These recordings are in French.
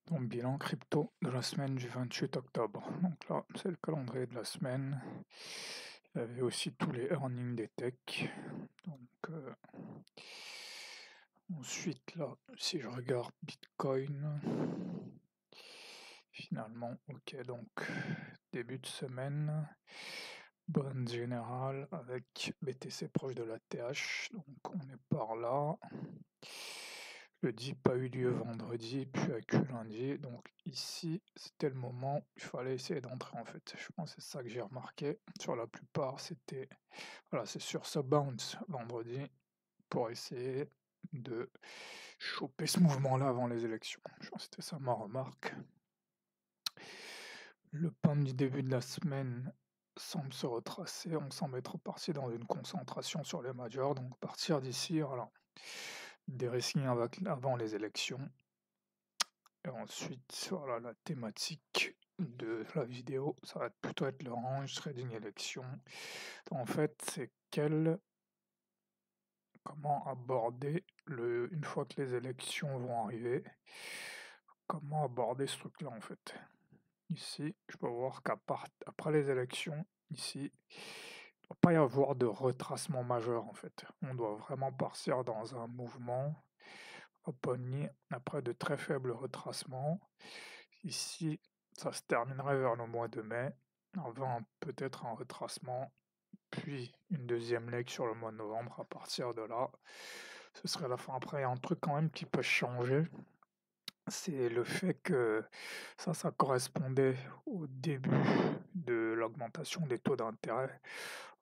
Donc, bilan crypto de la semaine du 28 octobre. Donc là, c'est le calendrier de la semaine. Il y avait aussi tous les earnings des techs. Donc, ensuite, là, si je regarde Bitcoin, finalement, ok, donc début de semaine, bonne générale avec BTC proche de la TH. Donc, on est par là. Le dip a eu lieu vendredi, puis a eu lundi. Donc ici, c'était le moment où il fallait essayer d'entrer en fait. Je pense que c'est ça que j'ai remarqué. Sur la plupart, c'était voilà, c'est sur ce bounce vendredi pour essayer de choper ce mouvement-là avant les élections. Je pense que c'était ça ma remarque. Le pump du début de la semaine semble se retracer. On semble être reparti dans une concentration sur les majors. Donc partir d'ici, voilà, des risking avant les élections. Et ensuite, voilà, la thématique de la vidéo, ça va plutôt être le range trading élection. En fait, c'est comment aborder une fois que les élections vont arriver, comment aborder ce truc-là en fait. Ici, je peux voir qu'après les élections, ici, il ne doit pas y avoir de retracement majeur en fait. On doit vraiment partir dans un mouvement après de très faibles retracements. Ici, ça se terminerait vers le mois de mai, avant peut-être un retracement, puis une deuxième leg sur le mois de novembre. À partir de là, ce serait la fin. Après, il y a un truc quand même qui peut changer, c'est le fait que ça correspondait au début de l'augmentation des taux d'intérêt.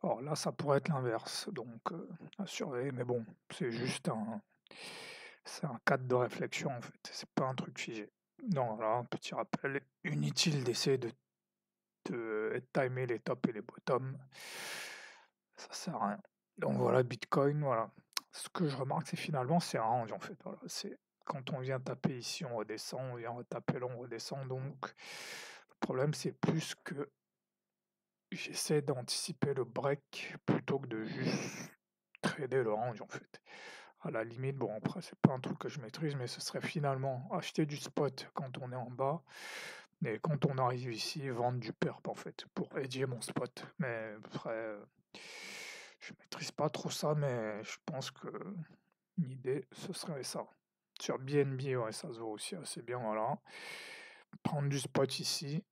Or là, ça pourrait être l'inverse, donc à surveiller, mais bon, c'est un cadre de réflexion en fait, c'est pas un truc figé. Donc voilà, un petit rappel, inutile d'essayer de timer les tops et les bottoms, ça sert à rien. Donc voilà, Bitcoin, voilà. Ce que je remarque, c'est finalement, c'est un range en fait. Voilà, c'est quand on vient taper ici, on redescend, on vient retaper là, on redescend. Donc le problème, c'est plus que j'essaie d'anticiper le break plutôt que de juste trader le range en fait. À la limite, bon après c'est pas un truc que je maîtrise, mais ce serait finalement acheter du spot quand on est en bas, et quand on arrive ici, vendre du perp en fait, pour aider mon spot. Mais après, je maîtrise pas trop ça, mais je pense que l'idée ce serait ça. Sur BNB, ouais, ça se voit aussi assez bien, voilà. Prendre du spot ici,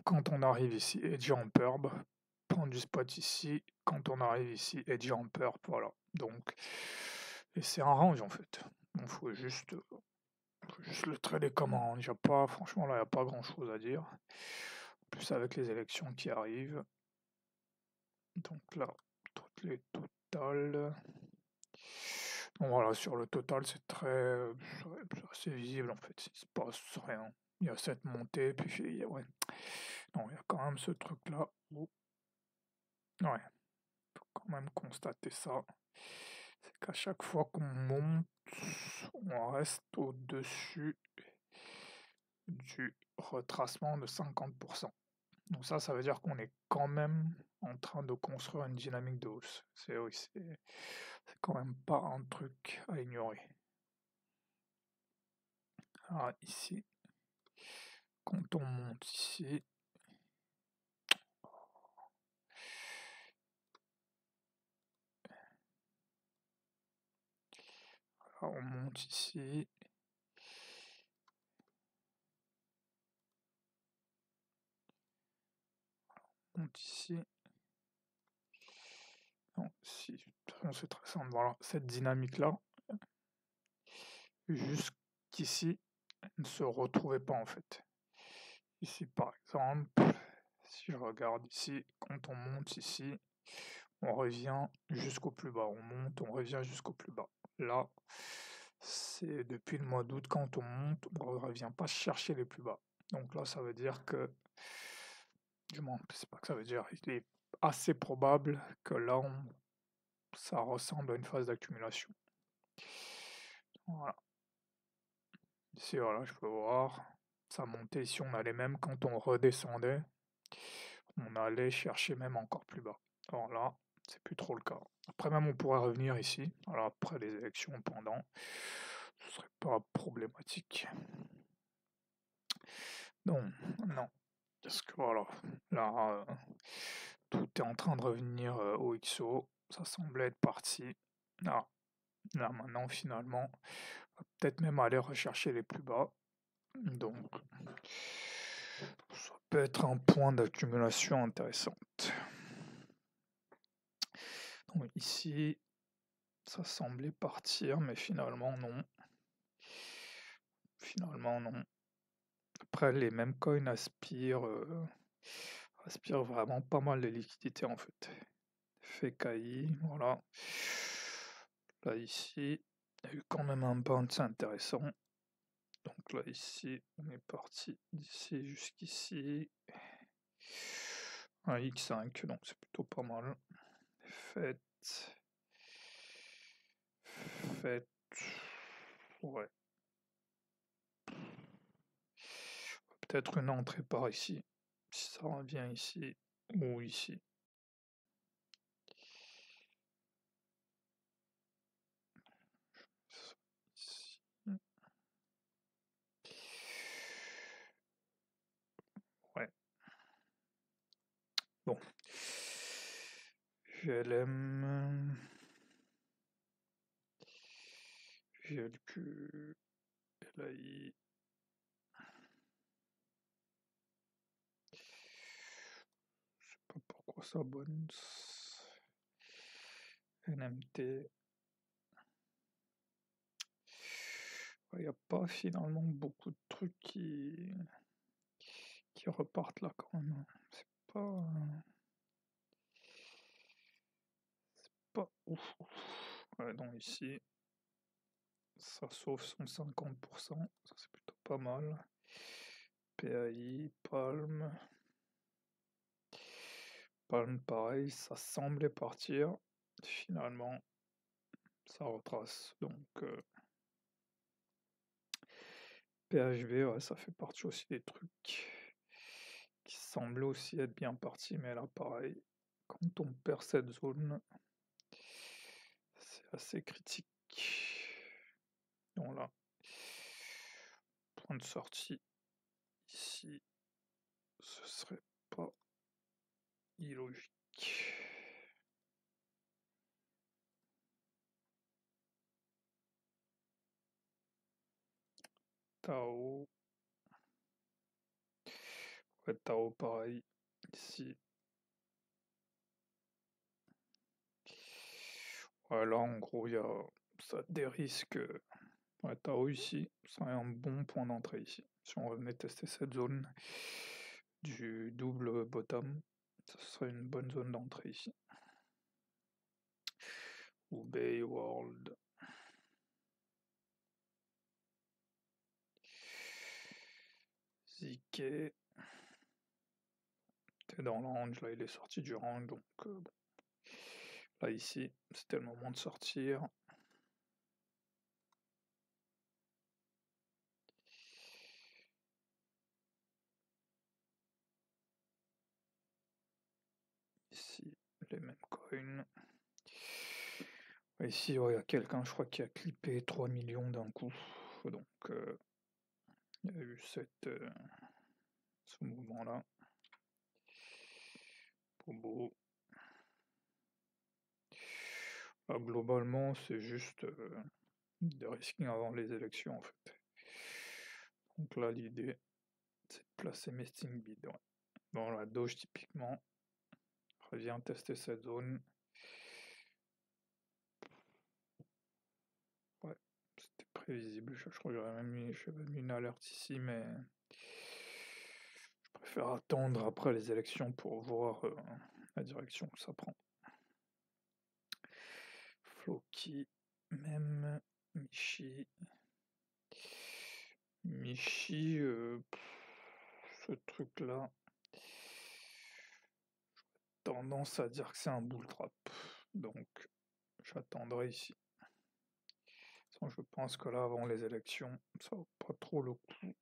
quand on arrive ici, edge en perp, prendre du spot ici, quand on arrive ici, edge en perp, voilà. Donc, et c'est un range en fait. Il faut juste le trader comme un range. Franchement, là, il n'y a pas grand chose à dire. En plus, avec les élections qui arrivent. Donc là, toutes les totales. Donc voilà, sur le total, c'est assez visible en fait. Il se passe rien. Il y a cette montée, puis ouais. Non, il y a quand même ce truc-là où, ouais, faut quand même constater ça. C'est qu'à chaque fois qu'on monte, on reste au-dessus du retracement de 50%. Donc ça veut dire qu'on est quand même en train de construire une dynamique de hausse. C'est quand même pas un truc à ignorer. Alors ici, quand on monte ici, on monte ici, on monte ici. Non, si, de toute façon c'est très simple. Voilà, cette dynamique-là, jusqu'ici, ne se retrouvait pas en fait. Ici par exemple, si je regarde ici, quand on monte ici, on revient jusqu'au plus bas, on monte, on revient jusqu'au plus bas. Là, c'est depuis le mois d'août, quand on monte, on ne revient pas chercher les plus bas. Donc là, ça veut dire que, du moins, c'est pas que ça veut dire, il est assez probable que là, ça ressemble à une phase d'accumulation. Voilà. Ici, voilà, je peux voir, ça montait ici, on allait même, quand on redescendait, on allait chercher même encore plus bas. Alors là, c'est plus trop le cas. Après même, on pourrait revenir ici, alors après les élections, pendant, ce serait pas problématique. Non, non. Parce que voilà, là, tout est en train de revenir au XO. Ça semblait être parti. Ah, là maintenant, finalement, on va peut-être même aller rechercher les plus bas. Donc, ça peut être un point d'accumulation intéressant. Donc ici, ça semblait partir, mais finalement non. Finalement non. Après, les mêmes coins aspirent vraiment pas mal de liquidités en fait. FKI, voilà. Là ici, il y a eu quand même un bounce intéressant. Donc là ici, on est parti d'ici jusqu'ici. Un X5, donc c'est plutôt pas mal. Fait. Ouais. Peut-être une entrée par ici. Si ça revient ici ou ici. Ici. Ouais. Bon. GLM. GLQ. LAI. Je sais pas pourquoi ça bounce. NMT. Il n'y a pas finalement beaucoup de trucs qui repartent là quand même. C'est pas ouf. Ouais, donc ici, ça sauve son 50%, ça c'est plutôt pas mal. PAI, Palm. Palm pareil, ça semblait partir. Finalement, ça retrace. Donc PHV, ouais, ça fait partie aussi des trucs qui semblaient aussi être bien partis, mais là pareil, quand on perd cette zone, c'est assez critique. Donc là, point de sortie ici, ce serait pas illogique. Tao. Ouais, Tao pareil, ici. Ouais, là en gros, il y a ça des risques. Ouais, Tao ici, c'est un bon point d'entrée ici. Si on revenait tester cette zone du double bottom, ce serait une bonne zone d'entrée ici. Ou Bay World. Zk. T'es dans le range, là il est sorti du range, donc bon. Là ici, c'était le moment de sortir. Ici, les mêmes coins. Ici, il y a quelqu'un, je crois, qui a clippé 3 millions d'un coup. Donc, il y a eu ce mouvement-là. Bobo. Globalement, c'est juste des risking avant les élections, en fait. Donc là, l'idée, c'est de placer mes sting bids. Ouais. Bon, la Doge, typiquement, revient tester cette zone. Ouais, c'était prévisible. Je crois que j'avais même mis une alerte ici, mais je préfère attendre après les élections pour voir la direction que ça prend. Floki, même Michi. Michi, ce truc-là, tendance à dire que c'est un bull trap. Donc, j'attendrai ici. Je pense que là, avant les élections, ça vaut pas trop le coup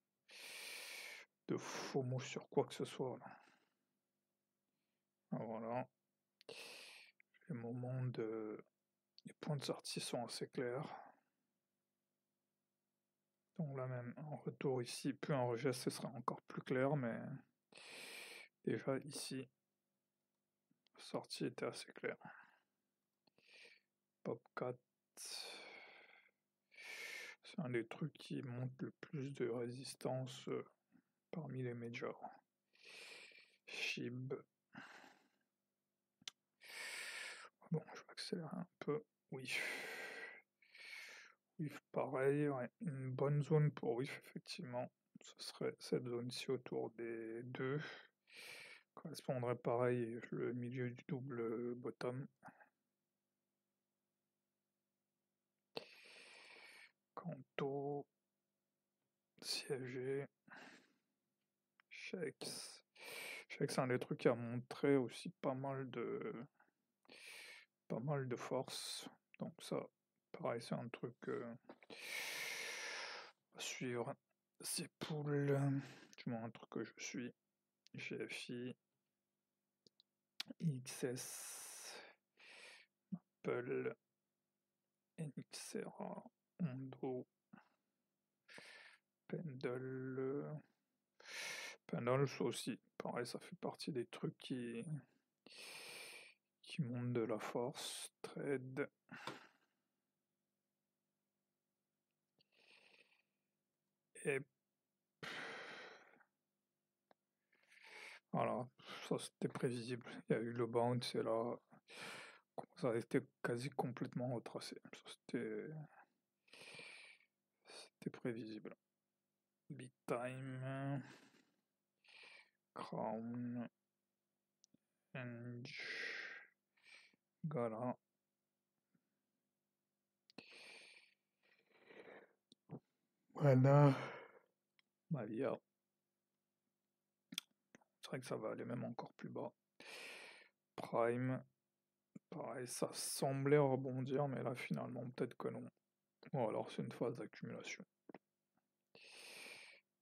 de FOMO sur quoi que ce soit. Là. Voilà. Les moments les points de sortie sont assez clairs. Donc là même, en retour ici, plus un rejet, ce serait encore plus clair, mais déjà ici, la sortie était assez claire. Pop 4, c'est un des trucs qui monte le plus de résistance parmi les majors. Shib. Bon, je vais accélérer un peu. WIF. WIF, pareil, ouais. Une bonne zone pour WIF, effectivement. Ce serait cette zone-ci autour des 2. Correspondrait pareil le milieu du double bottom. Kanto. Siégé. Shakes. Shakes, c'est un des trucs qui a montré aussi pas mal de force. Donc ça, pareil, c'est un truc à suivre. C'est poules. Je montre un truc que je suis. GFI. XS. Maple. NXRA. Ondo. Pendle. Pendle, ça aussi. Pareil, ça fait partie des trucs qui montent de la force. Trade. Et voilà, ça c'était prévisible. Il y a eu le bounce et là, ça a été quasi complètement retracé. Ça c'était prévisible. Big time. Crown. Edge. Gala. Voilà. Malia. C'est vrai que ça va aller même encore plus bas. Prime. Pareil, ça semblait rebondir, mais là finalement peut-être que non. Ou alors c'est une phase d'accumulation.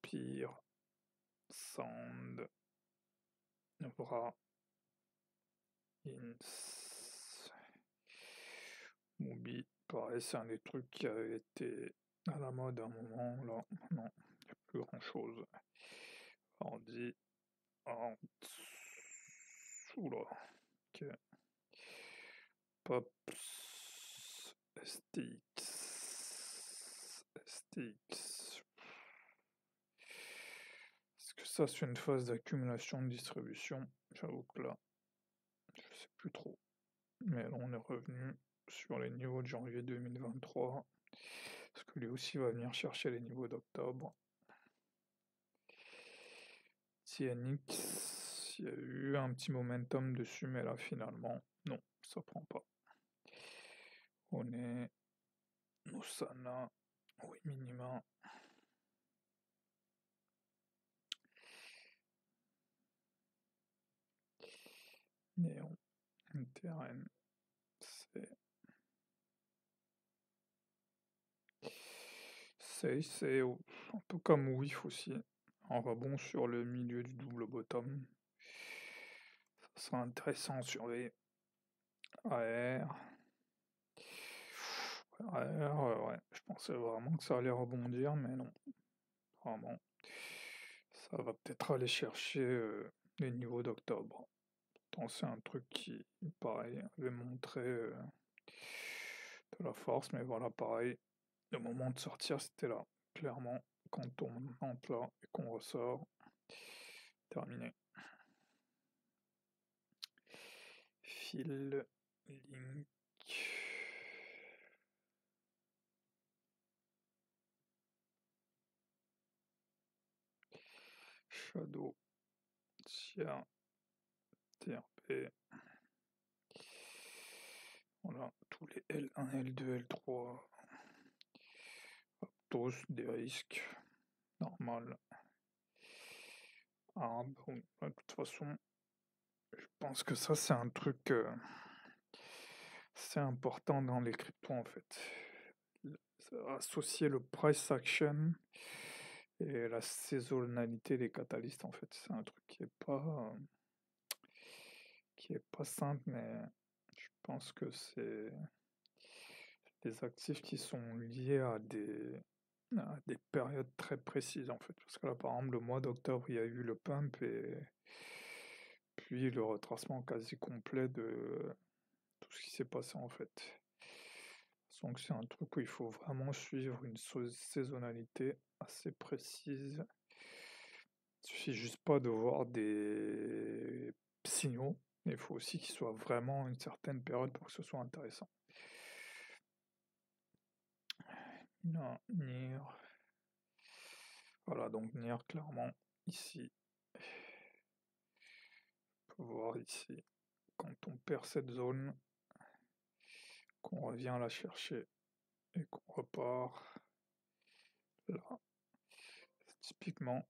Pire. Sound. Bras. Ins. Mubi. Pareil, c'est un des trucs qui avait été à la mode à un moment. Là, non, il n'y a plus grand chose. Ordi. Oula. Ok. Pops. STX. STX. Est-ce que ça c'est une phase d'accumulation de distribution? J'avoue que là, je sais plus trop. Mais là on est revenu sur les niveaux de janvier 2023. Parce que lui aussi va venir chercher les niveaux d'octobre. TNX, il y a eu un petit momentum dessus, mais là finalement, non, ça prend pas. On est Nosana, oui, minima. Néon, NTRN, c'est un peu comme WIF aussi, en rebond sur le milieu du double bottom. Ça sera intéressant sur les AR. AR, ouais, je pensais vraiment que ça allait rebondir, mais non, vraiment. Ça va peut-être aller chercher les niveaux d'octobre. Pourtant, c'est un truc qui, pareil, avait montré de la force, mais voilà, pareil, le moment de sortir, c'était là. Clairement, quand on entre là et qu'on ressort, terminé. Fil, link. Shadow, tiers, TRP. Voilà, tous les L1, L2, L3. Aptos, des risques. Normal. Ah, bon, de toute façon, je pense que ça, c'est un truc c'est important dans les cryptos en fait. Associer le price action et la saisonnalité des catalystes en fait, c'est un truc qui est pas simple, mais je pense que c'est des actifs qui sont liés à des à des périodes très précises en fait. Parce que là, par exemple, le mois d'octobre, il y a eu le pump et puis le retracement quasi complet de tout ce qui s'est passé en fait. Donc c'est un truc où il faut vraiment suivre une saisonnalité assez précise. Il suffit juste pas de voir des signaux, mais il faut aussi qu'il soit vraiment une certaine période pour que ce soit intéressant. Non, Nier. Voilà, donc Nier, clairement, ici. On peut voir ici, quand on perd cette zone, qu'on revient la chercher et qu'on repart là. C'est typiquement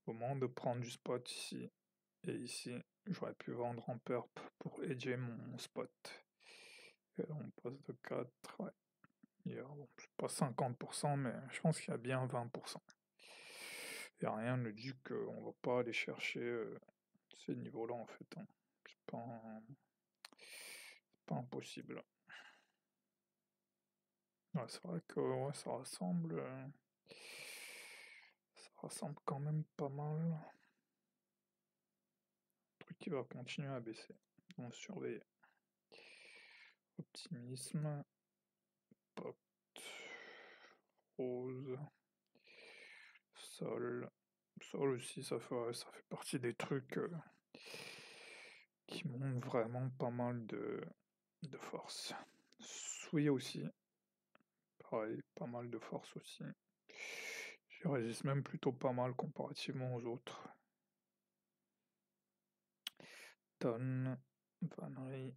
au moment de prendre du spot ici et ici. J'aurais pu vendre en perp pour edger mon spot. Et là, on passe de 4. Ouais. Bon, c'est pas 50%, mais je pense qu'il y a bien 20%. Et rien ne dit qu'on va pas aller chercher ces niveaux-là en fait, hein. C'est pas impossible. Ouais, c'est vrai que ouais, ça ressemble quand même pas mal. Le truc qui va continuer à baisser. On surveille. Optimisme. Pop. Rose. Sol. Sol aussi, ça fait partie des trucs qui montrent vraiment pas mal de force. Sui aussi. Pareil, pas mal de force aussi. J'y résiste même plutôt pas mal comparativement aux autres. Ton, Vannery,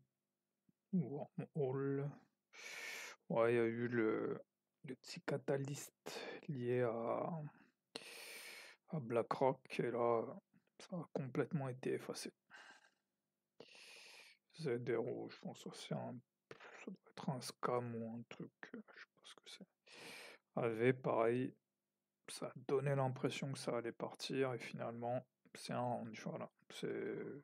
Wormhole. Ouais, il y a eu le petit catalyste lié à BlackRock et là, ça a complètement été effacé. ZRO, je pense que ça doit être un scam ou un truc, je sais pas ce que c'est. AV, pareil, ça a donné l'impression que ça allait partir et finalement, c'est un range, voilà. Je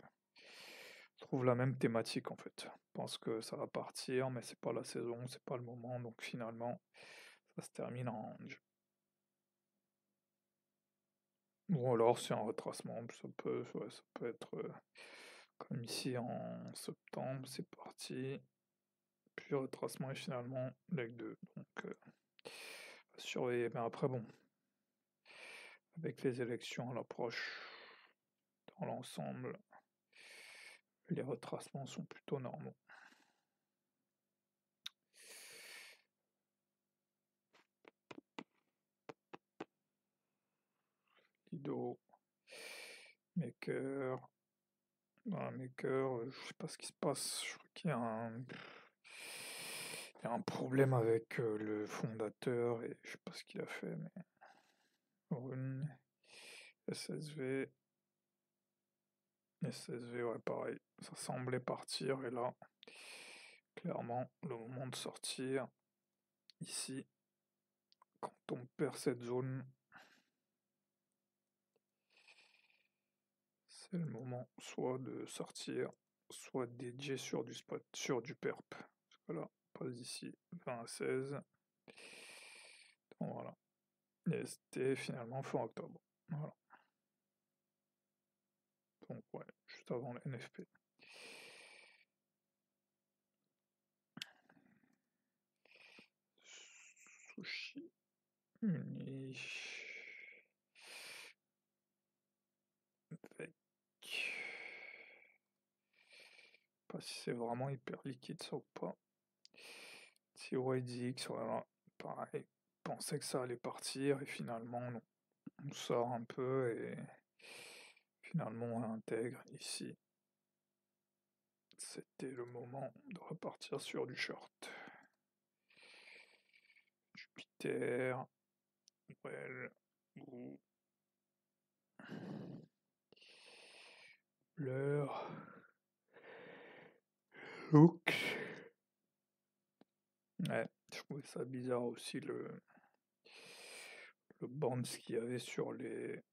trouve la même thématique en fait. Je pense que ça va partir, mais c'est pas la saison, c'est pas le moment, donc finalement, ça se termine en range. Ou alors c'est un retracement, ouais, ça peut être comme ici en septembre, c'est parti. Puis retracement et finalement leg 2. Donc à surveiller. Mais après bon, avec les élections à l'approche dans l'ensemble, les retracements sont plutôt normaux. Lido, Maker. Dans la Maker, je sais pas ce qui se passe. Je crois qu'il y a un problème avec le fondateur et je sais pas ce qu'il a fait, mais Rune, SSV, ouais, pareil, ça semblait partir et là, clairement, le moment de sortir, ici, quand on perd cette zone, c'est le moment soit de sortir, soit dédié sur du spot, sur du perp. Parce que là, on passe ici, 20 à 16. Donc voilà. Et c'était finalement fin octobre. Voilà. Donc ouais, juste avant le NFP. Sushi. Uni. Avec. Pas si c'est vraiment hyper liquide ça ou pas. TYDX, voilà. Pareil. Pensais que ça allait partir et finalement on sort un peu et finalement on intègre ici. C'était le moment de repartir sur du short. Jupiter, well, ou l'heure, look. Ouais, je trouvais ça bizarre aussi le bounce qu'il y avait sur les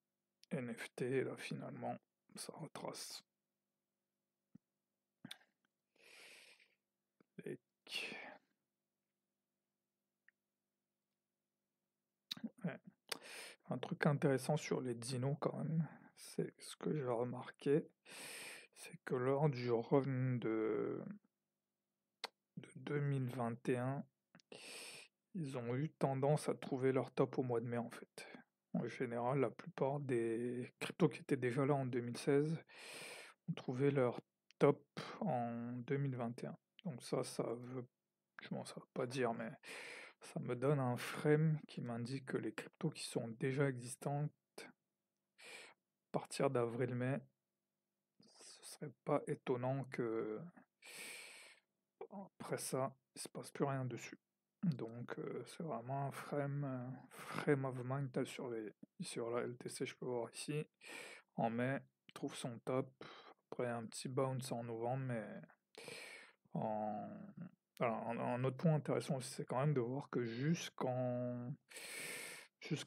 NFT, là finalement ça retrace. Et Un truc intéressant sur les dinos quand même, c'est ce que j'ai remarqué, c'est que lors du run de 2021, ils ont eu tendance à trouver leur top au mois de mai en fait. En général, la plupart des cryptos qui étaient déjà là en 2016 ont trouvé leur top en 2021. Donc ça veut, ça veut pas dire, mais ça me donne un frame qui m'indique que les cryptos qui sont déjà existantes à partir d'avril-mai, ce serait pas étonnant que après ça, il se passe plus rien dessus. Donc c'est vraiment un frame of mind à surveiller. Sur la LTC, je peux voir ici, en mai, il trouve son top. Après un petit bounce en novembre, mais en... Alors, un autre point intéressant aussi, c'est quand même de voir que jusqu'en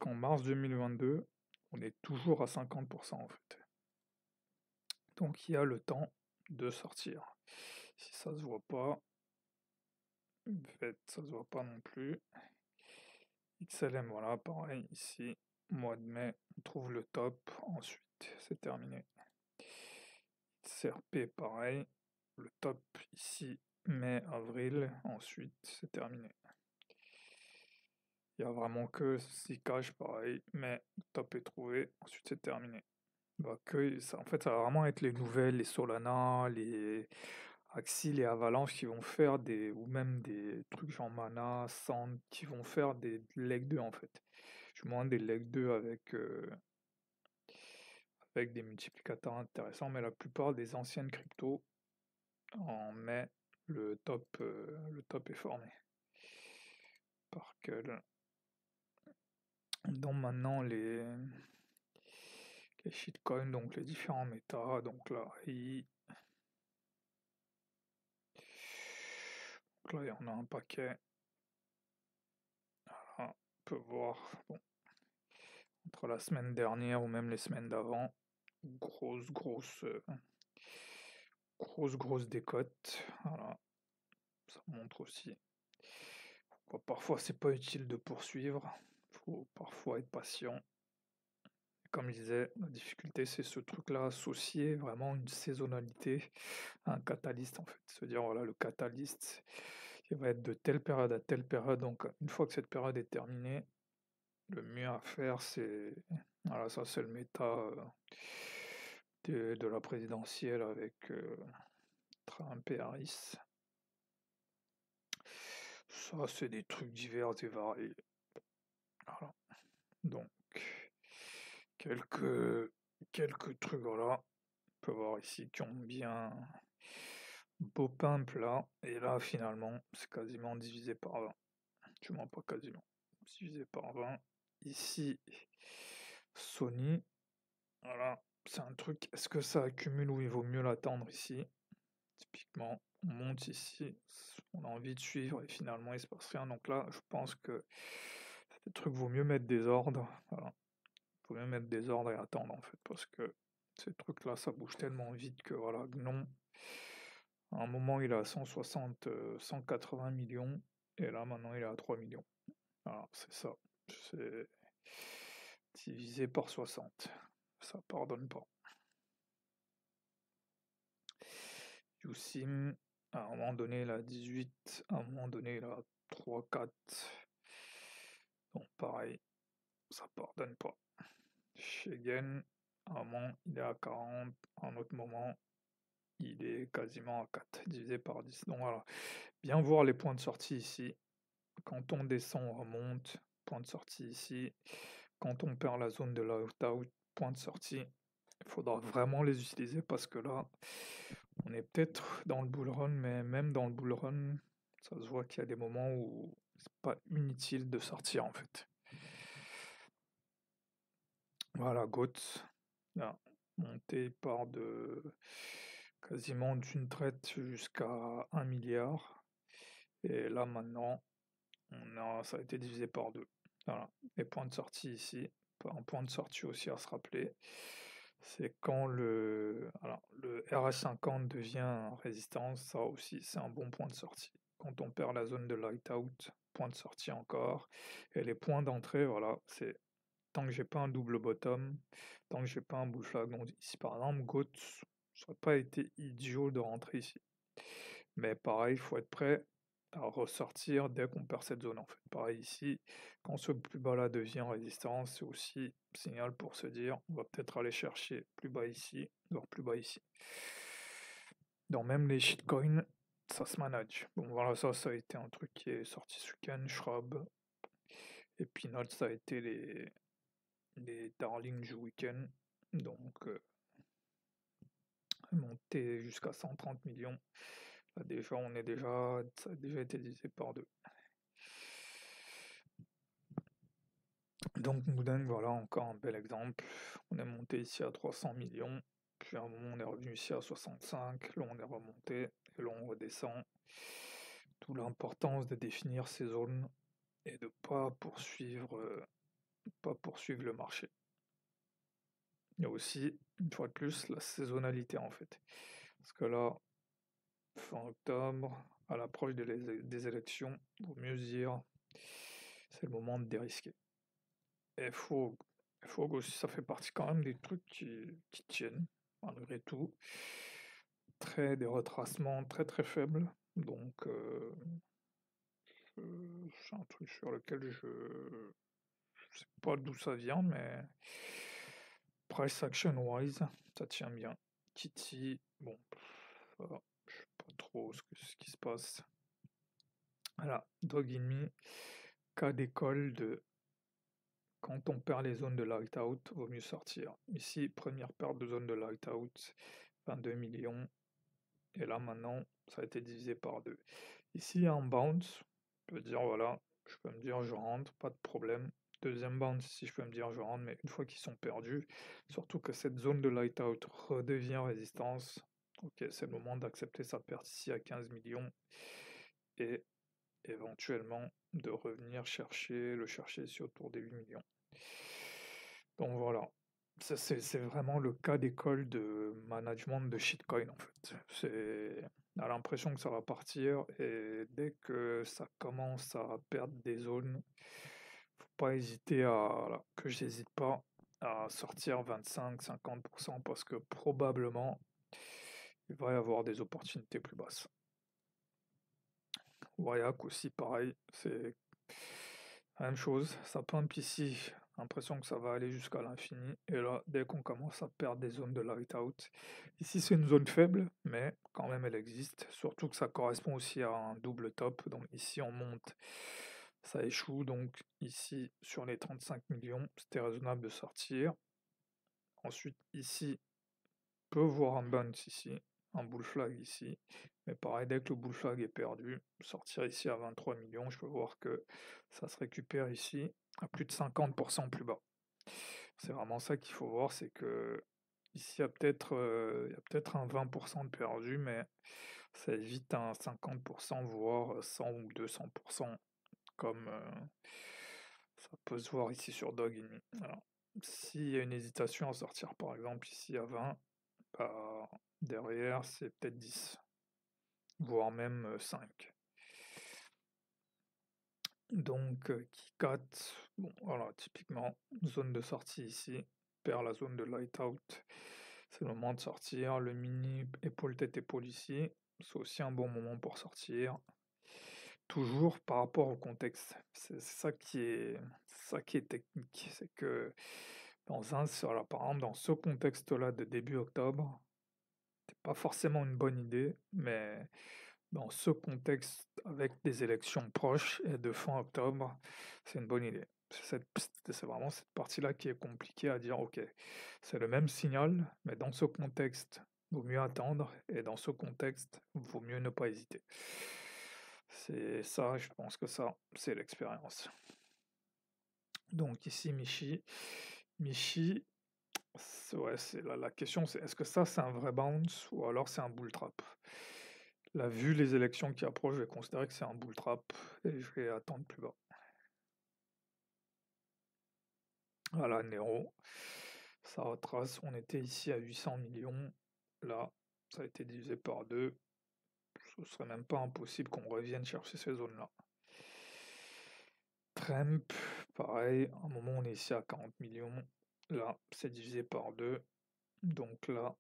mars 2022, on est toujours à 50% en fait. Donc il y a le temps de sortir. Si ça se voit pas, en fait, ça se voit pas non plus. XLM, voilà, pareil, ici, mois de mai, on trouve le top, ensuite, c'est terminé. CRP, pareil, le top ici, mai, avril, ensuite, c'est terminé. Il n'y a vraiment que Zcash, pareil, mais le top est trouvé, ensuite c'est terminé. Bah, en fait, ça va vraiment être les nouvelles, les Solana, les Axie, les Avalanche qui vont faire ou même des trucs genre Mana, Sand, qui vont faire des Leg 2 en fait. Du moins des Leg 2 avec des multiplicateurs intéressants, mais la plupart des anciennes cryptos, en mai, le top est formé. Par quel dont maintenant les shitcoins, donc les différents méta, donc là, donc là il y en a un paquet. Voilà, on peut voir, bon, entre la semaine dernière ou même les semaines d'avant, grosse décote. Voilà, ça montre aussi. Parfois, c'est pas utile de poursuivre. Faut parfois être patient. Comme je disais, la difficulté, c'est ce truc-là associé vraiment une saisonnalité à un catalyste en fait. Se dire, voilà, le catalyste, il va être de telle période à telle période. Donc, une fois que cette période est terminée, le mieux à faire, c'est. Voilà, ça, c'est le méta de la présidentielle avec Trump et Harris. Ça, c'est des trucs divers et variés. Voilà. Donc, quelques trucs, voilà. On peut voir ici qui ont bien beau pump là. Et là, finalement, c'est quasiment divisé par 20. Du moins, pas quasiment. Divisé par 20. Ici, Sony. Voilà. C'est un truc. Est-ce que ça accumule ou il vaut mieux l'attendre ici? Typiquement, on monte ici. On a envie de suivre et finalement, il se passe rien. Donc là, je pense que ces trucs, vaut mieux mettre des ordres. Voilà. Faut mieux mettre des ordres et attendre en fait, parce que ces trucs-là, ça bouge tellement vite que voilà, Gnon, à un moment il est à 160, 180 millions, et là maintenant il est à 3 millions. Voilà, c'est ça. C'est divisé par 60. Ça pardonne pas. Usim, à un moment donné il a 18, à un moment donné il a 3, 4. Donc pareil, ça pardonne pas. Shegen, à un moment il est à 40, à un autre moment il est quasiment à 4 divisé par 10. Donc voilà, bien voir les points de sortie ici. Quand on descend, on remonte, point de sortie ici. Quand on perd la zone de l'out-out, point de sortie. Il faudra vraiment les utiliser parce que là, on est peut-être dans le bull run, mais même dans le bull run, ça se voit qu'il y a des moments où c'est pas inutile de sortir en fait. Voilà, GOAT, là, monté par de quasiment d'une traite jusqu'à 1 milliard. Et là maintenant, ça a été divisé par 2. Voilà. Les points de sortie ici, un point de sortie aussi à se rappeler, c'est quand le RS50 devient résistance, ça aussi c'est un bon point de sortie. Quand on perd la zone de light out, point de sortie encore. Et les points d'entrée, voilà, c'est tant que j'ai pas un double bottom, tant que j'ai pas un bull flag. Donc ici par exemple, GOAT, ça aurait pas été idiot de rentrer ici. Mais pareil, il faut être prêt à ressortir dès qu'on perd cette zone en fait. Pareil ici, quand ce plus bas là devient résistance, c'est aussi signal pour se dire on va peut-être aller chercher plus bas ici, voire plus bas ici. Dans même les shitcoins, ça se manage. Bon voilà, ça a été un truc qui est sorti ce week-end, Shrub. Et Peanuts, ça a été les darlings du week-end. Donc monté jusqu'à 130 millions. Là déjà, ça a déjà été divisé par deux. Donc Moudang, voilà encore un bel exemple. On est monté ici à 300 millions, puis à un moment on est revenu ici à 65, là on est remonté, et là on redescend. D'où l'importance de définir ces zones et de pas poursuivre le marché. Il y a aussi, une fois de plus, la saisonnalité en fait. Parce que là, fin octobre, à l'approche des élections, il vaut mieux se dire, c'est le moment de dérisquer. Et faut aussi, ça fait partie quand même des trucs qui tiennent, malgré tout. Des retracements très très faibles, donc c'est un truc sur lequel je sais pas d'où ça vient, mais price action wise, ça tient bien. Kitty, bon, voilà, je sais pas trop ce qui se passe. Voilà, Dog in Me, cas d'école de quand on perd les zones de light-out, vaut mieux sortir. Ici, première perte de zone de light-out, 22 millions. Et là, maintenant, ça a été divisé par deux. Ici, il y a un bounce. Je peux dire, voilà, je peux me dire, je rentre, pas de problème. Deuxième bounce, ici, je peux me dire, je rentre, mais une fois qu'ils sont perdus, surtout que cette zone de light-out redevient résistance, ok, c'est le moment d'accepter sa perte ici à 15 millions. Et éventuellement de revenir le chercher ici autour des 8 millions. Donc voilà, c'est vraiment le cas d'école de management de shitcoin en fait. On a l'impression que ça va partir et dès que ça commence à perdre des zones, faut pas hésiter que j'hésite pas à sortir 25-50% parce que probablement il va y avoir des opportunités plus basses. Wyak aussi pareil, c'est la même chose, ça pump ici, l'impression que ça va aller jusqu'à l'infini, et là, dès qu'on commence à perdre des zones de light out, ici c'est une zone faible, mais quand même elle existe, surtout que ça correspond aussi à un double top, donc ici on monte, ça échoue, donc ici sur les 35 millions, c'était raisonnable de sortir. Ensuite ici, on peut voir un bounce ici, un bull flag ici, mais pareil, dès que le bull flag est perdu, sortir ici à 23 millions, je peux voir que ça se récupère ici à plus de 50% plus bas. C'est vraiment ça qu'il faut voir, c'est que ici il y a peut-être un 20% de perdu, mais ça évite un 50%, voire 100 ou 200%, comme ça peut se voir ici sur Dog in Me. Alors, s'il y a une hésitation à sortir par exemple ici à 20, bah, derrière c'est peut-être 10, voire même 5. Donc Kikat, bon voilà, typiquement, zone de sortie ici, perd la zone de light out, c'est le moment de sortir, le mini épaule tête épaule ici, c'est aussi un bon moment pour sortir. Toujours par rapport au contexte, c'est ça qui est technique, c'est que voilà, par exemple dans ce contexte-là de début octobre, c'est pas forcément une bonne idée, mais dans ce contexte, avec des élections proches et de fin octobre, c'est une bonne idée. C'est vraiment cette partie-là qui est compliquée à dire, ok, c'est le même signal, mais dans ce contexte, vaut mieux attendre, et dans ce contexte, vaut mieux ne pas hésiter. C'est ça, je pense que ça, c'est l'expérience. Donc ici, Michi, ouais, la question, c'est est-ce que ça, c'est un vrai bounce ou alors c'est un bull trap? Là, vu les élections qui approchent, je vais considérer que c'est un bull trap et je vais attendre plus bas. Voilà, Nero, ça retrace. On était ici à 800 millions. Là, ça a été divisé par deux. Ce serait même pas impossible qu'on revienne chercher ces zones-là. Trump, pareil, à un moment on est ici à 40 millions, là c'est divisé par 2, donc là,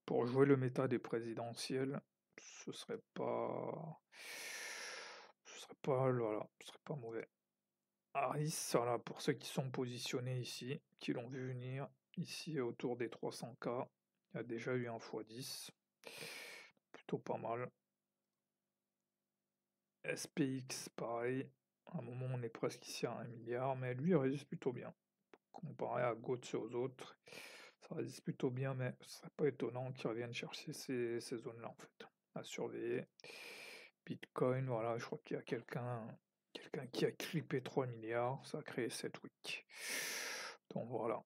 pour jouer le méta des présidentielles, ce serait pas... voilà, ce serait pas mauvais. Harris, voilà, pour ceux qui sont positionnés ici, qui l'ont vu venir, ici autour des 300K, il y a déjà eu un x10, plutôt pas mal. SPX, pareil, à un moment on est presque ici à 1 milliard, mais lui il résiste plutôt bien. Comparé à Götze aux autres, ça résiste plutôt bien, mais ce serait pas étonnant qu'ils reviennent chercher ces zones-là en fait, à surveiller. Bitcoin, voilà, je crois qu'il y a quelqu'un qui a clippé 3 milliards, ça a créé 7 wicks. Donc voilà.